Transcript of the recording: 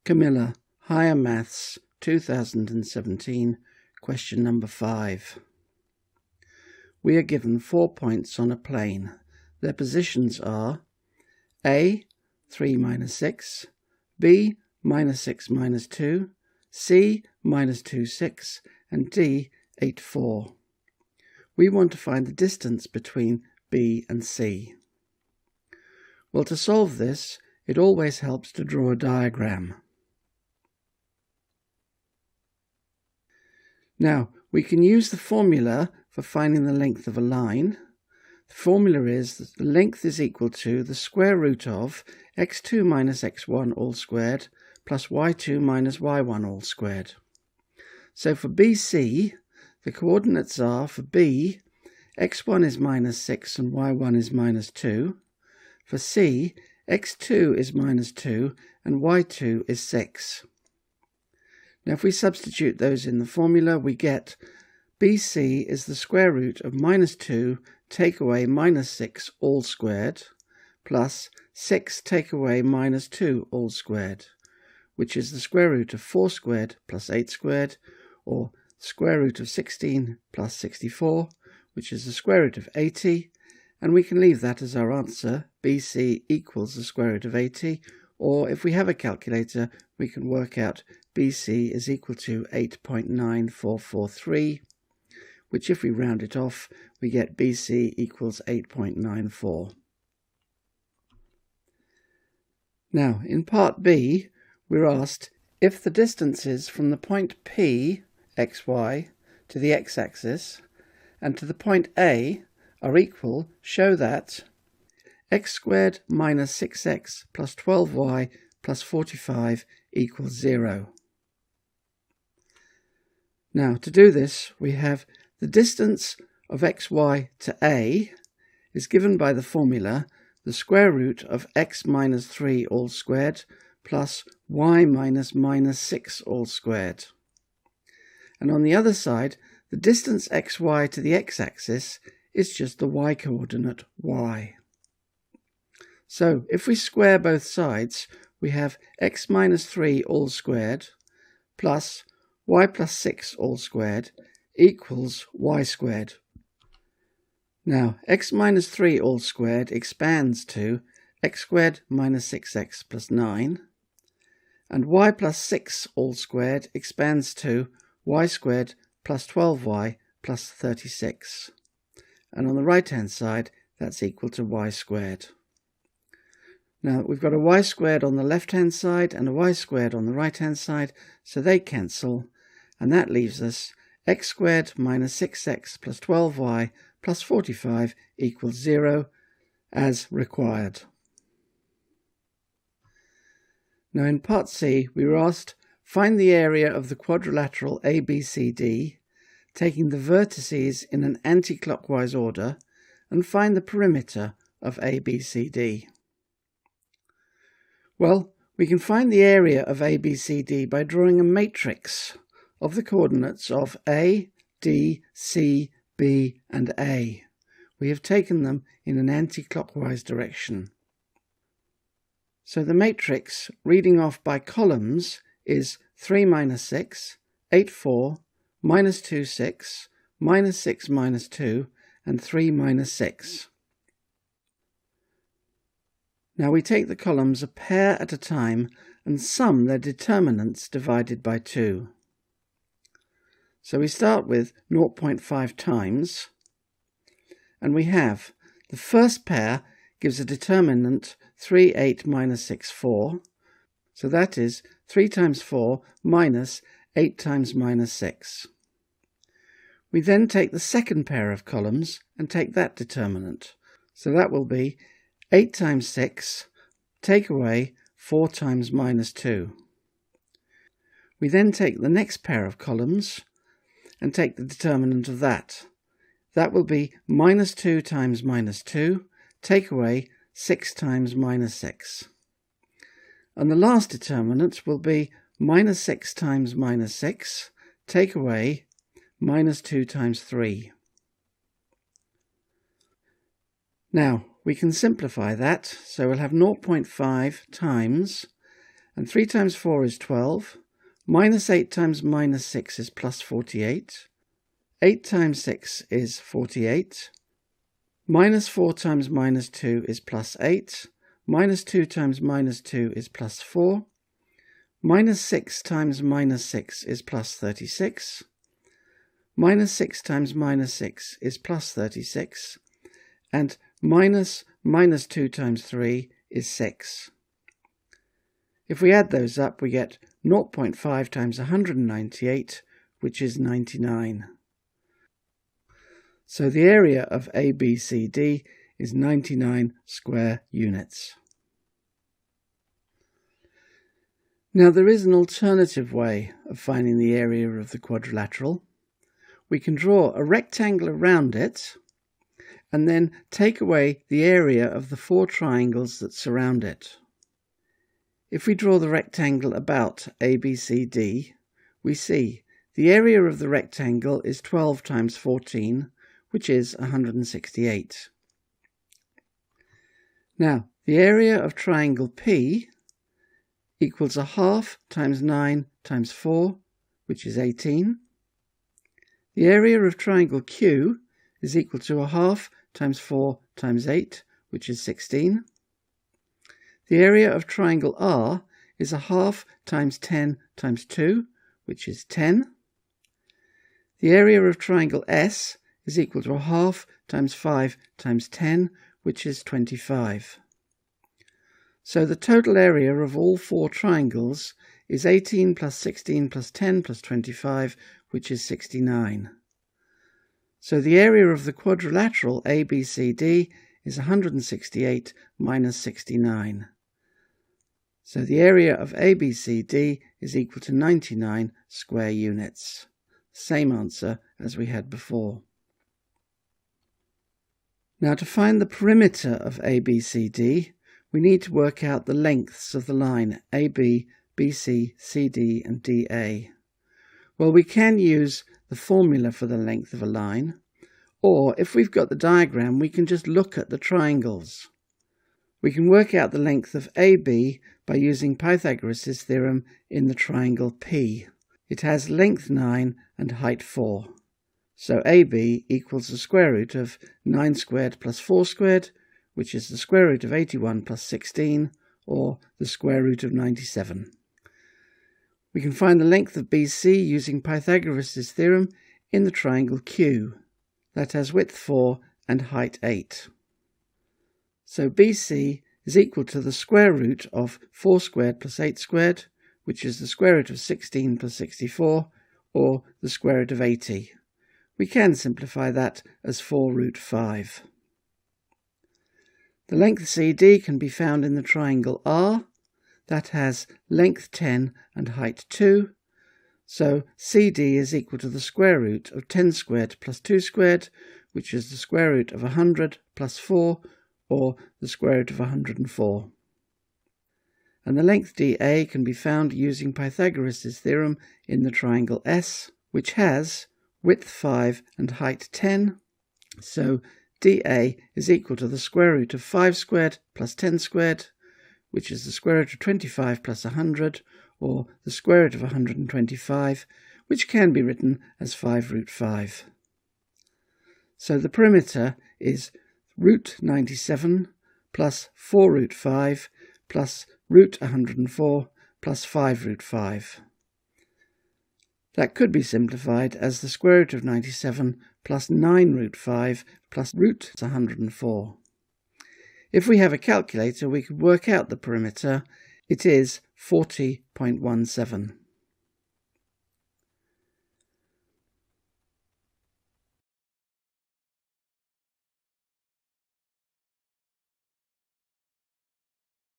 Comilla, Higher Maths 2017, question number 5. We are given 4 points on a plane. Their positions are A, 3 minus 6, B, minus 6 minus 2, C, minus 2, 6, and D, 8, 4. We want to find the distance between B and C. Well, to solve this, it always helps to draw a diagram. Now, we can use the formula for finding the length of a line. The formula is that the length is equal to the square root of x2 minus x1 all squared plus y2 minus y1 all squared. So for BC, the coordinates are for B, x1 is minus 6 and y1 is minus 2. For C, x2 is minus 2 and y2 is 6. Now if we substitute those in the formula, we get BC is the square root of minus 2 take away minus 6 all squared plus 6 take away minus 2 all squared, which is the square root of 4 squared plus 8 squared, or square root of 16 plus 64, which is the square root of 80, and we can leave that as our answer. BC equals the square root of 80, or if we have a calculator, we can work out BC is equal to 8.9443, which if we round it off, we get BC equals 8.94. Now, in part B, we're asked if the distances from the point P, xy, to the x-axis, and to the point A are equal, show that x squared minus 6x plus 12y plus 45 equals 0. Now, to do this, we have the distance of xy to A is given by the formula the square root of x minus 3 all squared plus y minus minus 6 all squared. And on the other side, the distance xy to the x-axis is just the y-coordinate y. So if we square both sides, we have x minus 3 all squared plus y plus 6 all squared equals y squared. Now, x minus 3 all squared expands to x squared minus 6x plus 9, and y plus 6 all squared expands to y squared plus 12y plus 36. And on the right-hand side, that's equal to y squared. Now, we've got a y squared on the left-hand side and a y squared on the right-hand side, so they cancel, and that leaves us x squared minus 6x plus 12y plus 45 equals 0, as required. Now, in part C, we were asked, find the area of the quadrilateral ABCD, taking the vertices in an anti-clockwise order, and find the perimeter of ABCD. Well, we can find the area of ABCD by drawing a matrix of the coordinates of A, D, C, B, and A. We have taken them in an anti-clockwise direction. So the matrix, reading off by columns, is 3 minus 6, 8, 4, minus 2, 6, minus 6, minus 2, and 3 minus 6. Now we take the columns a pair at a time and sum their determinants divided by 2. So we start with 0.5 times, and we have the first pair gives a determinant 3, 8, minus 6, 4. So that is 3 times 4 minus 8 times minus 6. We then take the second pair of columns and take that determinant. So that will be 8 times 6, take away 4 times minus 2. We then take the next pair of columns and take the determinant of that. That will be minus 2 times minus 2, take away 6 times minus 6. And the last determinant will be minus 6 times minus 6, take away minus 2 times 3. Now, we can simplify that, so we'll have 0.5 times, And 3 times 4 is 12. Minus 8 times minus 6 is plus 48. 8 times 6 is 48. Minus 4 times minus 2 is plus 8. Minus 2 times minus 2 is plus 4. Minus 6 times minus 6 is plus 36. Minus 6 times minus 6 is plus 36. And minus 2 times 3 is 6. If we add those up, we get 0.5 times 198, which is 99. So the area of ABCD is 99 square units. Now there is an alternative way of finding the area of the quadrilateral. We can draw a rectangle around it and then take away the area of the 4 triangles that surround it. If we draw the rectangle about ABCD, we see the area of the rectangle is 12 times 14, which is 168. Now, the area of triangle P equals a half times 9 times 4, which is 18. The area of triangle Q is equal to a half times 4 times 8, which is 16. The area of triangle R is a half times 10 times 2, which is 10. The area of triangle S is equal to a half times 5 times 10, which is 25. So the total area of all 4 triangles is 18 plus 16 plus 10 plus 25, which is 69. So the area of the quadrilateral ABCD is 168 minus 69. So the area of ABCD is equal to 99 square units. Same answer as we had before. Now to find the perimeter of ABCD, we need to work out the lengths of the line AB, BC, CD and DA. Well, we can use the formula for the length of a line, or if we've got the diagram, we can just look at the triangles. We can work out the length of AB by using Pythagoras' theorem in the triangle P. It has length 9 and height 4. So AB equals the square root of 9 squared plus 4 squared, which is the square root of 81 plus 16, or the square root of 97. We can find the length of BC using Pythagoras' theorem in the triangle Q. That has width 4 and height 8. So BC is equal to the square root of 4 squared plus 8 squared, which is the square root of 16 plus 64, or the square root of 80. We can simplify that as 4 root 5. The length CD can be found in the triangle R. That has length 10 and height 2. So CD is equal to the square root of 10 squared plus 2 squared, which is the square root of 100 plus 4, or the square root of 104. And the length DA can be found using Pythagoras' theorem in the triangle S, which has width 5 and height 10. So DA is equal to the square root of 5 squared plus 10 squared, which is the square root of 25 plus 100, or the square root of 125, which can be written as 5 root 5. So the perimeter is root 97 plus 4 root 5 plus root 104 plus 5 root 5. That could be simplified as the square root of 97 plus 9 root 5 plus root 104. If we have a calculator, we could work out the perimeter. It is 40.17.